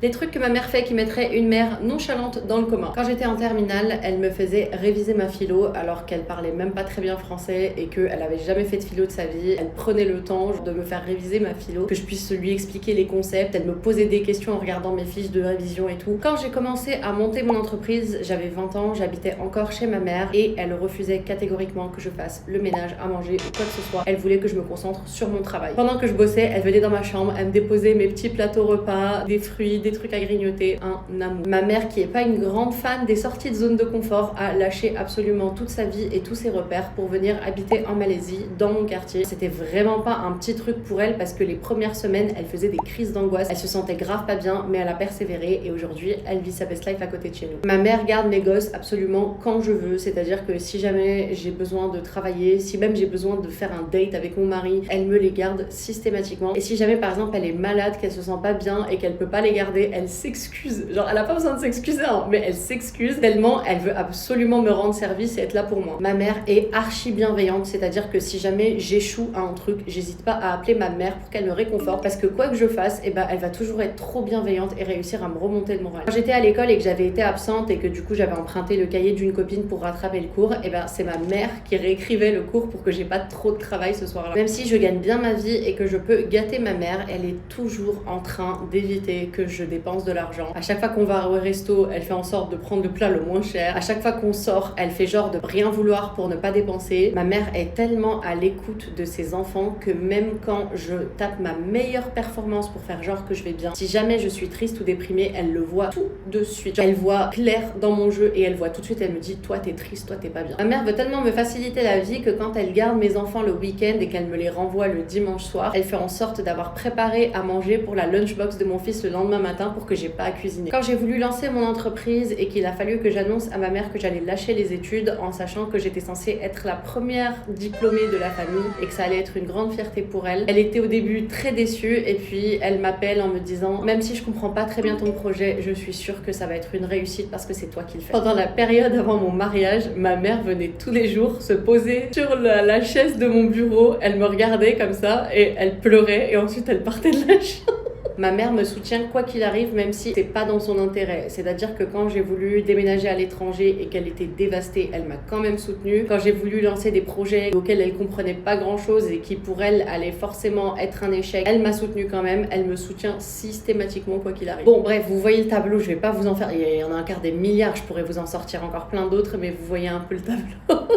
Des trucs que ma mère fait qui mettraient une mère nonchalante dans le coma. Quand j'étais en terminale, elle me faisait réviser ma philo alors qu'elle parlait même pas très bien français et qu'elle avait jamais fait de philo de sa vie. Elle prenait le temps de me faire réviser ma philo, que je puisse lui expliquer les concepts. Elle me posait des questions en regardant mes fiches de révision et tout. Quand j'ai commencé à monter mon entreprise, j'avais 20 ans, j'habitais encore chez ma mère et elle refusait catégoriquement que je fasse le ménage, à manger ou quoi que ce soit. Elle voulait que je me concentre sur mon travail. Pendant que je bossais, elle venait dans ma chambre, elle me déposait mes petits plateaux repas, des fruits, des trucs à grignoter, un amour. Ma mère, qui est pas une grande fan des sorties de zone de confort, a lâché absolument toute sa vie et tous ses repères pour venir habiter en Malaisie, dans mon quartier. C'était vraiment pas un petit truc pour elle parce que les premières semaines, elle faisait des crises d'angoisse. Elle se sentait grave pas bien, mais elle a persévéré et aujourd'hui, elle vit sa best life à côté de chez nous. Ma mère garde mes gosses absolument quand je veux, c'est-à-dire que si jamais j'ai besoin de travailler, si même j'ai besoin de faire un date avec mon mari, elle me les garde systématiquement. Et si jamais par exemple elle est malade, qu'elle se sent pas bien et qu'elle peut pas les garder, elle s'excuse. Genre, elle a pas besoin de s'excuser, hein, mais elle s'excuse tellement elle veut absolument me rendre service et être là pour moi. Ma mère est archi bienveillante, c'est-à-dire que si jamais j'échoue à un truc, j'hésite pas à appeler ma mère pour qu'elle me réconforte parce que quoi que je fasse, et elle va toujours être trop bienveillante et réussir à me remonter le moral. Quand j'étais à l'école et que j'avais été absente et que du coup j'avais emprunté le cahier d'une copine pour rattraper le cours, c'est ma mère qui réécrivait le cours pour que j'ai pas trop de travail ce soir-là. Même si je gagne bien ma vie et que je peux gâter ma mère, elle est toujours en train d'éviter que je dépense de l'argent. À chaque fois qu'on va au resto, elle fait en sorte de prendre le plat le moins cher. À chaque fois qu'on sort, elle fait genre de rien vouloir pour ne pas dépenser. Ma mère est tellement à l'écoute de ses enfants que même quand je tape ma meilleure performance pour faire genre que je vais bien, si jamais je suis triste ou déprimée, elle le voit tout de suite. Elle voit clair dans mon jeu et elle voit tout de suite, elle me dit toi t'es triste, toi t'es pas bien. Ma mère veut tellement me faciliter la vie que quand elle garde mes enfants le week-end et qu'elle me les renvoie le dimanche soir, elle fait en sorte d'avoir préparé à manger pour la lunchbox de mon fils le lendemain matin pour que j'ai pas à cuisiner. Quand j'ai voulu lancer mon entreprise et qu'il a fallu que j'annonce à ma mère que j'allais lâcher les études en sachant que j'étais censée être la première diplômée de la famille et que ça allait être une grande fierté pour elle, elle était au début très déçue et puis elle m'appelle en me disant même si je comprends pas très bien ton projet, je suis sûre que ça va être une réussite parce que c'est toi qui le fais. Pendant la période avant mon mariage, ma mère venait tous les jours se poser sur la chaise de mon bureau, elle me regardait comme ça et elle pleurait et ensuite elle partait de la chambre. Ma mère me soutient quoi qu'il arrive, même si c'est pas dans son intérêt. C'est-à-dire que quand j'ai voulu déménager à l'étranger et qu'elle était dévastée, elle m'a quand même soutenue. Quand j'ai voulu lancer des projets auxquels elle comprenait pas grand-chose et qui pour elle allaient forcément être un échec, elle m'a soutenue quand même. Elle me soutient systématiquement quoi qu'il arrive. Bon bref, vous voyez le tableau, je vais pas vous en faire. Il y en a un quart des milliards, je pourrais vous en sortir encore plein d'autres, mais vous voyez un peu le tableau.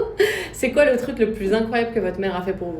C'est quoi le truc le plus incroyable que votre mère a fait pour vous ?